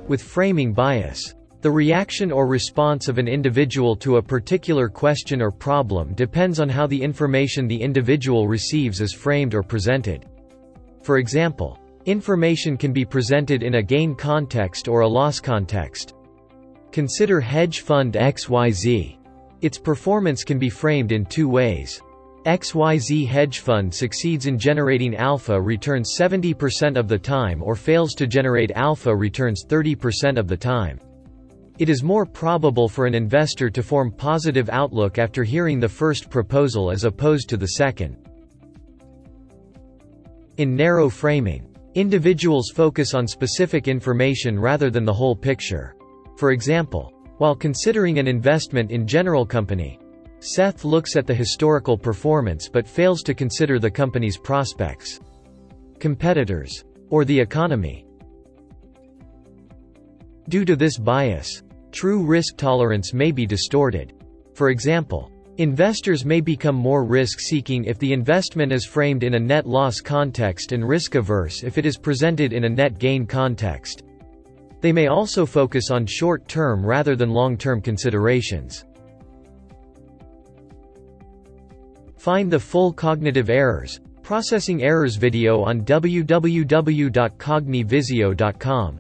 With framing bias, the reaction or response of an individual to a particular question or problem depends on how the information the individual receives is framed or presented. For example, information can be presented in a gain context or a loss context. Consider hedge fund XYZ. Its performance can be framed in two ways. XYZ hedge fund succeeds in generating alpha returns 70% of the time or fails to generate alpha returns 30% of the time. It is more probable for an investor to form positive outlook after hearing the first proposal as opposed to the second. In narrow framing, individuals focus on specific information rather than the whole picture. For example, while considering an investment in general company, Seth looks at the historical performance but fails to consider the company's prospects, competitors, or the economy. Due to this bias, true risk tolerance may be distorted. For example, investors may become more risk-seeking if the investment is framed in a net loss context and risk-averse if it is presented in a net gain context. They may also focus on short-term rather than long-term considerations. Find the full Cognitive Errors, Processing Errors video on www.CogniVisio.com.